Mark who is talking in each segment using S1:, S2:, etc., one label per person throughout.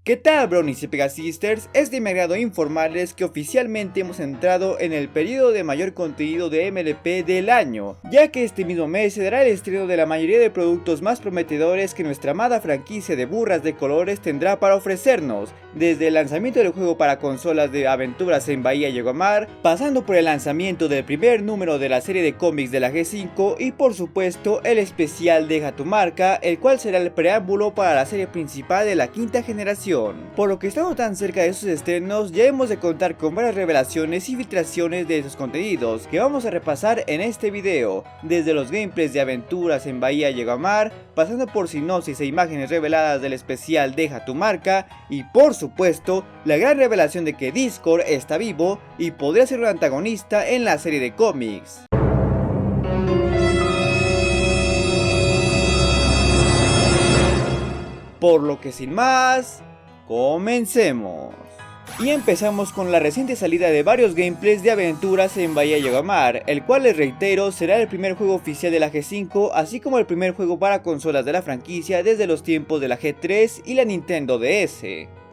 S1: ¿Qué tal, Bronies y Pegasisters? Es de mi agrado informarles que oficialmente hemos entrado en el periodo de mayor contenido de MLP del año, ya que este mismo mes se dará el estreno de la mayoría de productos más prometedores que nuestra amada franquicia de burras de colores tendrá para ofrecernos, desde el lanzamiento del juego para consolas de aventuras en Bahía Yegomar, pasando por el lanzamiento del primer número de la serie de cómics de la G5 y por supuesto el especial Deja tu marca, el cual será el preámbulo para la serie principal de la quinta generación. Por lo que estando tan cerca de sus estrenos, ya hemos de contar con varias revelaciones y filtraciones de esos contenidos que vamos a repasar en este video, desde los gameplays de aventuras en Bahía Yegomar, pasando por sinopsis e imágenes reveladas del especial Deja tu marca y por supuesto la gran revelación de que Discord está vivo y podría ser un antagonista en la serie de cómics. Por lo que sin más, comencemos. Y empezamos con la reciente salida de varios gameplays de aventuras en Bahía Yegomar, el cual les reitero será el primer juego oficial de la G5, así como el primer juego para consolas de la franquicia desde los tiempos de la G3 y la Nintendo DS.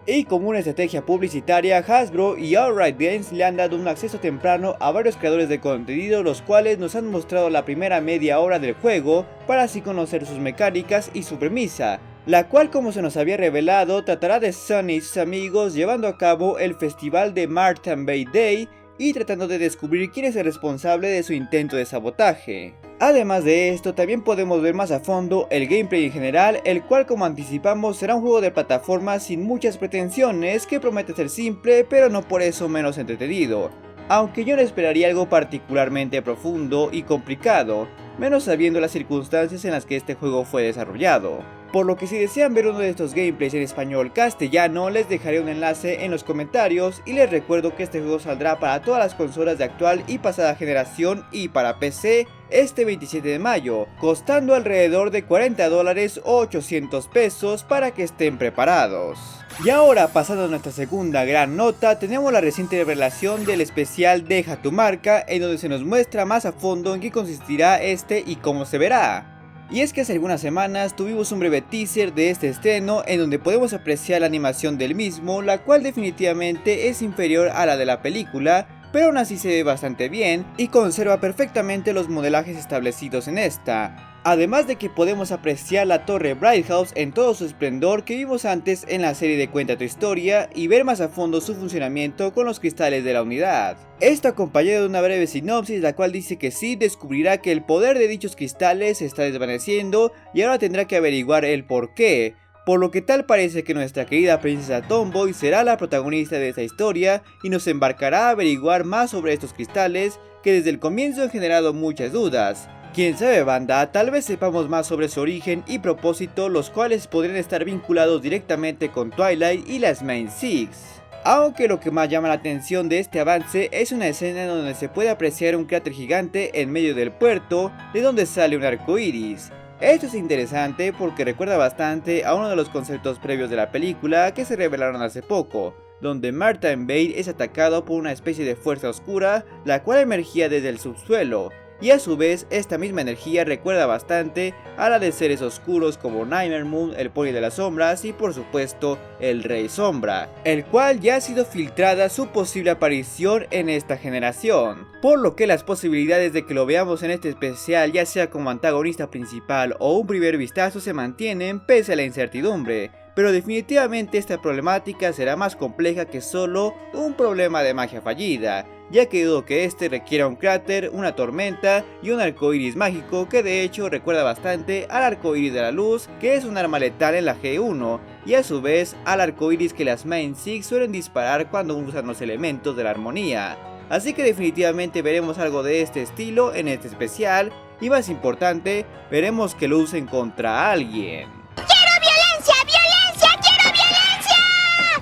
S1: Y como una estrategia publicitaria, Hasbro y Outright Games le han dado un acceso temprano a varios creadores de contenido, los cuales nos han mostrado la primera media hora del juego para así conocer sus mecánicas y su premisa, la cual, como se nos había revelado, tratará de Sunny y sus amigos llevando a cabo el festival de Martin Bay Day y tratando de descubrir quién es el responsable de su intento de sabotaje. Además de esto, también podemos ver más a fondo el gameplay en general, el cual, como anticipamos, será un juego de plataforma sin muchas pretensiones que promete ser simple, pero no por eso menos entretenido, aunque yo no esperaría algo particularmente profundo y complicado, menos sabiendo las circunstancias en las que este juego fue desarrollado. Por lo que si desean ver uno de estos gameplays en español castellano, les dejaré un enlace en los comentarios y les recuerdo que este juego saldrá para todas las consolas de actual y pasada generación y para PC este 27 de mayo, costando alrededor de $40 o 800 pesos para que estén preparados. Y ahora, pasando a nuestra segunda gran nota, tenemos la reciente revelación del especial Deja tu marca, en donde se nos muestra más a fondo en qué consistirá este y cómo se verá. Y es que hace algunas semanas tuvimos un breve teaser de este estreno en donde podemos apreciar la animación del mismo, la cual definitivamente es inferior a la de la película, pero aún así se ve bastante bien y conserva perfectamente los modelajes establecidos en esta. Además de que podemos apreciar la torre Bright House en todo su esplendor que vimos antes en la serie de Cuenta tu historia y ver más a fondo su funcionamiento con los cristales de la unidad. Esto acompañado de una breve sinopsis, la cual dice que Sid descubrirá que el poder de dichos cristales se está desvaneciendo y ahora tendrá que averiguar el por qué. Por lo que tal parece que nuestra querida princesa Tomboy será la protagonista de esta historia y nos embarcará a averiguar más sobre estos cristales que desde el comienzo han generado muchas dudas. Quién sabe, banda, tal vez sepamos más sobre su origen y propósito, los cuales podrían estar vinculados directamente con Twilight y las Main Six. Aunque lo que más llama la atención de este avance es una escena en donde se puede apreciar un cráter gigante en medio del puerto, de donde sale un arco iris. Esto es interesante porque recuerda bastante a uno de los conceptos previos de la película que se revelaron hace poco, donde Martin Bay es atacado por una especie de fuerza oscura, la cual emergía desde el subsuelo. Y a su vez, esta misma energía recuerda bastante a la de seres oscuros como Nightmare Moon, el Pony de las Sombras y por supuesto el Rey Sombra, el cual ya ha sido filtrada su posible aparición en esta generación, por lo que las posibilidades de que lo veamos en este especial ya sea como antagonista principal o un primer vistazo se mantienen pese a la incertidumbre. Pero definitivamente esta problemática será más compleja que solo un problema de magia fallida, ya que dudo que este requiera un cráter, una tormenta y un arco iris mágico que de hecho recuerda bastante al arco iris de la luz, que es un arma letal en la G1, y a su vez al arco iris que las Main Six suelen disparar cuando usan los elementos de la armonía. Así que definitivamente veremos algo de este estilo en este especial, y más importante, veremos que lo usen contra alguien.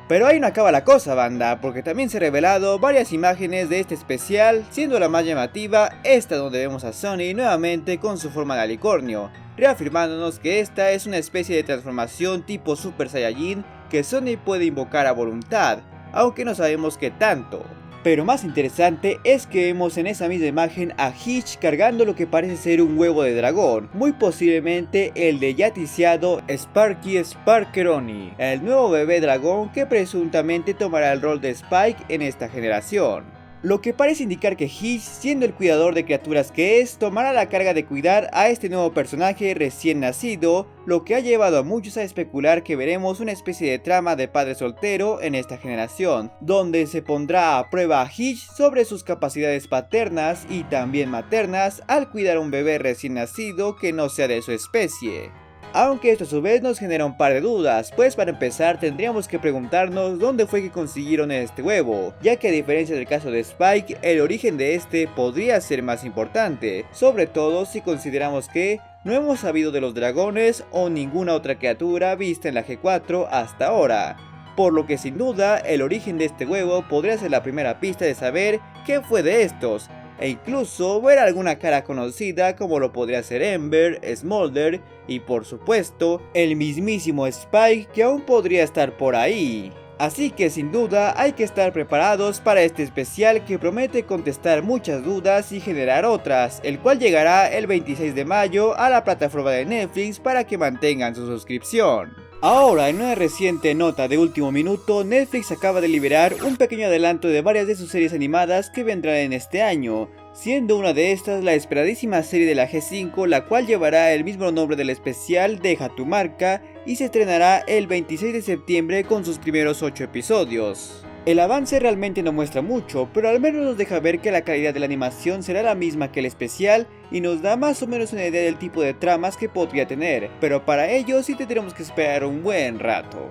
S1: Pero ahí no acaba la cosa, banda, porque también se han revelado varias imágenes de este especial, siendo la más llamativa esta donde vemos a Sunny nuevamente con su forma de alicornio, reafirmándonos que esta es una especie de transformación tipo Super Saiyajin que Sunny puede invocar a voluntad, aunque no sabemos qué tanto. Pero más interesante es que vemos en esa misma imagen a Hitch cargando lo que parece ser un huevo de dragón, muy posiblemente el de ya ticiado Sparky Sparkeroni, el nuevo bebé dragón que presuntamente tomará el rol de Spike en esta generación. Lo que parece indicar que Hitch, siendo el cuidador de criaturas que es, tomará la carga de cuidar a este nuevo personaje recién nacido, lo que ha llevado a muchos a especular que veremos una especie de trama de padre soltero en esta generación, donde se pondrá a prueba a Hitch sobre sus capacidades paternas y también maternas al cuidar a un bebé recién nacido que no sea de su especie. Aunque esto a su vez nos genera un par de dudas, pues para empezar tendríamos que preguntarnos dónde fue que consiguieron este huevo, ya que a diferencia del caso de Spike, el origen de este podría ser más importante, sobre todo si consideramos que no hemos sabido de los dragones o ninguna otra criatura vista en la G4 hasta ahora, por lo que sin duda el origen de este huevo podría ser la primera pista de saber qué fue de estos, e incluso ver alguna cara conocida como lo podría ser Ember, Smolder y por supuesto el mismísimo Spike, que aún podría estar por ahí. Así que sin duda hay que estar preparados para este especial que promete contestar muchas dudas y generar otras, el cual llegará el 26 de mayo a la plataforma de Netflix para que mantengan su suscripción. Ahora, en una reciente nota de último minuto, Netflix acaba de liberar un pequeño adelanto de varias de sus series animadas que vendrán en este año, siendo una de estas la esperadísima serie de la G5, la cual llevará el mismo nombre del especial Deja tu marca y se estrenará el 26 de septiembre con sus primeros 8 episodios. El avance realmente no muestra mucho, pero al menos nos deja ver que la calidad de la animación será la misma que el especial y nos da más o menos una idea del tipo de tramas que podría tener, pero para ello sí tendremos que esperar un buen rato.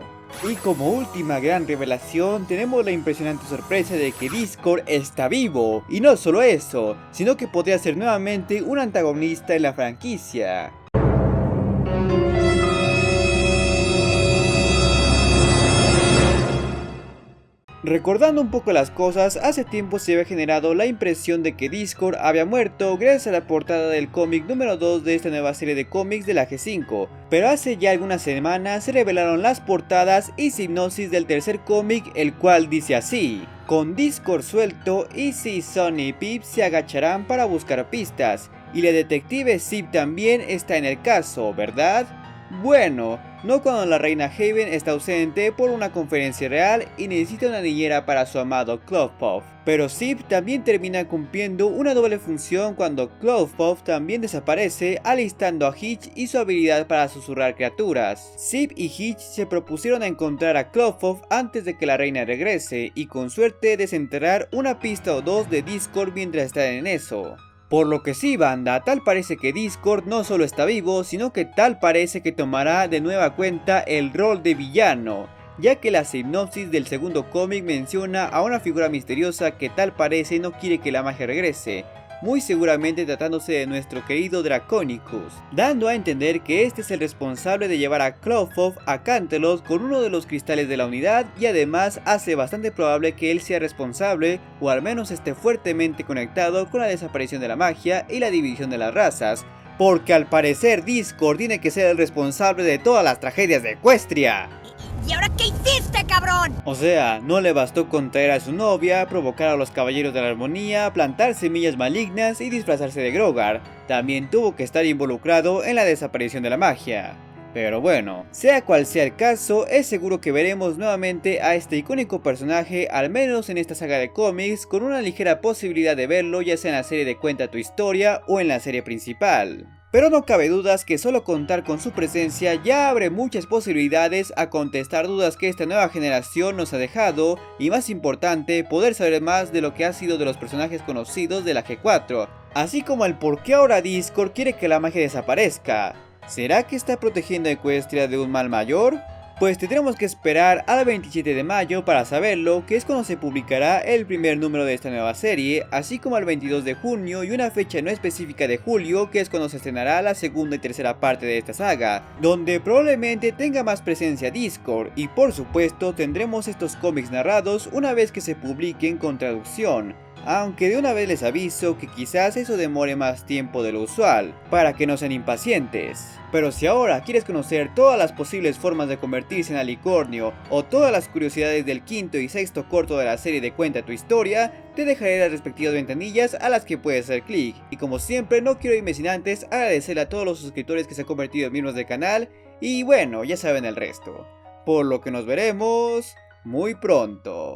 S1: Y como última gran revelación tenemos la impresionante sorpresa de que Discord está vivo, y no solo eso, sino que podría ser nuevamente un antagonista en la franquicia. Recordando un poco las cosas, hace tiempo se había generado la impresión de que Discord había muerto gracias a la portada del cómic número 2 de esta nueva serie de cómics de la G5, pero hace ya algunas semanas se revelaron las portadas y sinopsis del tercer cómic, el cual dice así: con Discord suelto, Izzy, Sonny y Pip se agacharán para buscar pistas, y la detective Zip también está en el caso, ¿verdad? Bueno, no cuando la reina Haven está ausente por una conferencia real y necesita una niñera para su amado Clovepuff. Pero Zip también termina cumpliendo una doble función cuando Clovepuff también desaparece, alistando a Hitch y su habilidad para susurrar criaturas. Zip y Hitch se propusieron a encontrar a Clovepuff antes de que la reina regrese y con suerte desenterrar una pista o dos de Discord mientras están en eso. Por lo que sí, banda, tal parece que Discord no solo está vivo, sino que tal parece que tomará de nueva cuenta el rol de villano, ya que la sinopsis del segundo cómic menciona a una figura misteriosa que tal parece no quiere que la magia regrese, muy seguramente tratándose de nuestro querido Draconicus, dando a entender que este es el responsable de llevar a Clovepuff a Canterlot con uno de los cristales de la unidad, y además hace bastante probable que él sea responsable, o al menos esté fuertemente conectado con la desaparición de la magia y la división de las razas, porque al parecer Discord tiene que ser el responsable de todas las tragedias de Equestria.
S2: ¿Y ahora qué hiciste, cabrón?
S1: O sea, no le bastó con traer a su novia, provocar a los caballeros de la armonía, plantar semillas malignas y disfrazarse de Grogar. También tuvo que estar involucrado en la desaparición de la magia. Pero bueno, sea cual sea el caso, es seguro que veremos nuevamente a este icónico personaje, al menos en esta saga de cómics, con una ligera posibilidad de verlo ya sea en la serie de Cuenta tu historia o en la serie principal. Pero no cabe dudas que solo contar con su presencia ya abre muchas posibilidades a contestar dudas que esta nueva generación nos ha dejado, y más importante, poder saber más de lo que ha sido de los personajes conocidos de la G4, así como el por qué ahora Discord quiere que la magia desaparezca. ¿Será que está protegiendo a Equestria de un mal mayor? Pues tendremos que esperar al 27 de mayo para saberlo, que es cuando se publicará el primer número de esta nueva serie, así como al 22 de junio y una fecha no específica de julio, que es cuando se estrenará la segunda y tercera parte de esta saga, donde probablemente tenga más presencia Discord, y por supuesto tendremos estos cómics narrados una vez que se publiquen con traducción. Aunque de una vez les aviso que quizás eso demore más tiempo de lo usual, para que no sean impacientes. Pero si ahora quieres conocer todas las posibles formas de convertirse en alicornio o todas las curiosidades del quinto y sexto corto de la serie de Cuenta tu Historia, te dejaré las respectivas ventanillas a las que puedes hacer clic. Y como siempre no quiero irme sin antes agradecerle a todos los suscriptores que se han convertido en miembros del canal y bueno, ya saben el resto. Por lo que nos veremos muy pronto.